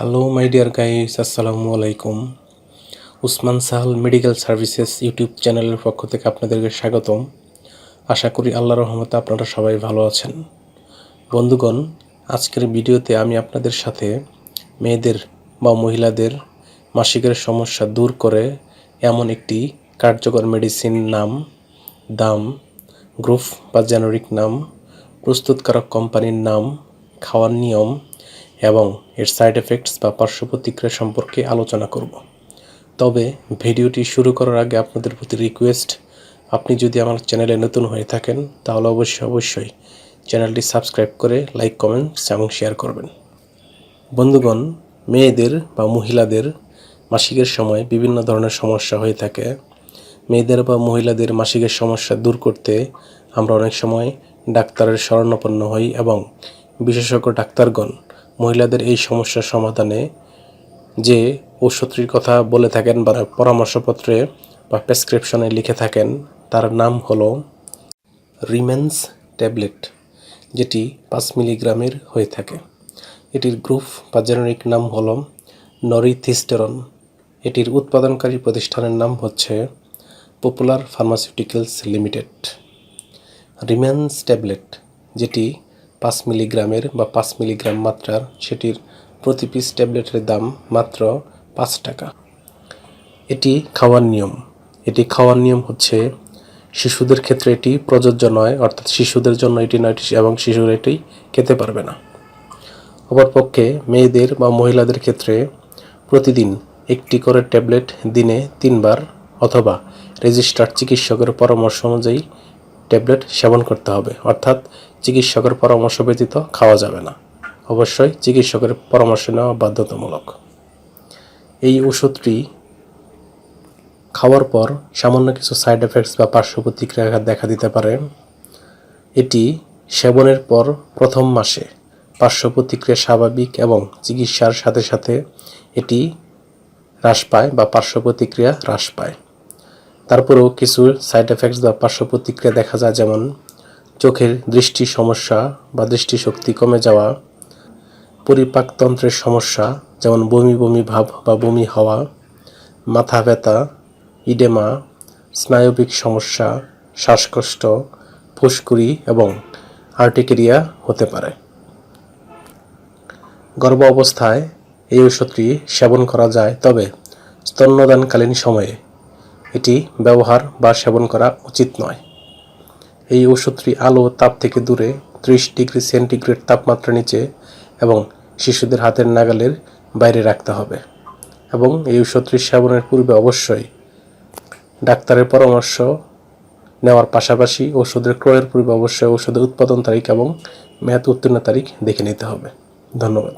Hello my dear guys, আসসালামু আলাইকুম। Usman Sahal medical services YouTube চ্যানেলের পক্ষ থেকে আপনাদেরকে স্বাগতম। আশা করি আল্লাহর রহমতে আপনারা সবাই ভালো আছেন। বন্ধুগণ, আজকের ভিডিওতে আমি আপনাদের সাথে মেয়েদের বা মহিলাদের মাসিকের সমস্যা দূর করে এমন একটি কার্যকর মেডিসিন নাম, দাম, গ্রুপ বা জেনারিক নাম, প্রস্তুতকারক কোম্পানির নাম, খাওয়ার নিয়ম এবং এর সাইড এফেক্টস বা পার্শ্ব প্রতিক্রিয়া সম্পর্কে আলোচনা করব। তবে ভিডিওটি শুরু করার আগে আপনাদের প্রতি রিকোয়েস্ট, আপনি যদি আমার চ্যানেলে নতুন হয়ে থাকেন তাহলে অবশ্যই চ্যানেলটি সাবস্ক্রাইব করে লাইক, কমেন্টস এবং শেয়ার করবেন। বন্ধুগণ, মেয়েদের বা মহিলাদের মাসিকের সময় বিভিন্ন ধরনের সমস্যা হয়ে থাকে। মেয়েদের বা মহিলাদের মাসিকের সমস্যা দূর করতে আমরা অনেক সময় ডাক্তারের শরণাপন্ন হই এবং বিশেষজ্ঞ ডাক্তারগণ মহিলাদের এই সমস্যার সমাধানে যে ওষুধটির কথা বলে থাকেন বা পরামর্শপত্রে বা প্রেসক্রিপশনে লিখে থাকেন তার নাম হলো রিমেন্স ট্যাবলেট, যেটি 5 মিলিগ্রামের হয়ে থাকে। এটির গ্রুপ বা জেনারিক নাম হলো নরিথিস্টেরন। এটির উৎপাদনকারী প্রতিষ্ঠানের নাম হচ্ছে popular pharmaceuticals limited. Remains tablet, যেটি 5 মিলিগ্রামের বা 5 মিলিগ্রাম মাত্রার, সেটির প্রতি পিস ট্যাবলেটের দাম মাত্র 5 টাকা। এটি খাওয়ার নিয়ম হচ্ছে শিশুদের ক্ষেত্রে এটি প্রযোজ্য নয়, অর্থাৎ শিশুদের জন্য এটি নয় এবং শিশুরা এটি খেতে পারবে না। অপরপক্ষে মেয়েদের বা মহিলাদের ক্ষেত্রে প্রতিদিন একটি করে ট্যাবলেট দিনে 3 বার অথবা রেজিস্টার্ড চিকিৎসকের পরামর্শ অনুযায়ী ট্যাবলেট সেবন করতে হবে, অর্থাৎ চিকিৎসকের পরামর্শ ব্যতীত খাওয়া যাবে না। অবশ্যই চিকিৎসকের পরামর্শ নেওয়া বাধ্যতামূলক। এই ওষুধটি খাওয়ার পর সামান্য কিছু সাইড এফেক্টস বা পার্শ্ব প্রতিক্রিয়া দেখা দিতে পারে। এটি সেবনের পর প্রথম মাসে পার্শ্ব প্রতিক্রিয়া স্বাভাবিক এবং চিকিৎসার সাথে সাথে এটি হ্রাস পায় বা পার্শ্ব প্রতিক্রিয়া হ্রাস পায়। তারপরেও কিছু সাইড এফেক্টস বা পার্শ্ব প্রতিক্রিয়া দেখা যায়, যেমন চোখের দৃষ্টি সমস্যা বা দৃষ্টিশক্তি কমে যাওয়া, পরিপাকতন্ত্রের সমস্যা যেমন বমি বমি ভাব বা বমি হওয়া, মাথা ব্যথা, ইডেমা, স্নায়বিক সমস্যা, শ্বাসকষ্ট, ফুসকুড়ি এবং আর্টিকেরিয়া হতে পারে। গর্ভ অবস্থায় এই ওষুধটি সেবন করা যায়, তবে স্তন্যদানকালীন সময়ে এটি ব্যবহার বা সেবন করা উচিত নয়। এই ওষুধটি আলো তাপ থেকে দূরে 30 ডিগ্রি সেন্টিগ্রেড তাপমাত্রা নিচে এবং শিশুদের হাতের নাগালের বাইরে রাখতে হবে এবং এই ওষুধটি সেবনের পূর্বে অবশ্যই ডাক্তারের পরামর্শ নেওয়ার পাশাপাশি ওষুধের ক্রয়ের পূর্বে অবশ্যই ওষুধের উৎপাদন তারিখ এবং মেয়াদ উত্তীর্ণ তারিখ দেখে নিতে হবে। ধন্যবাদ।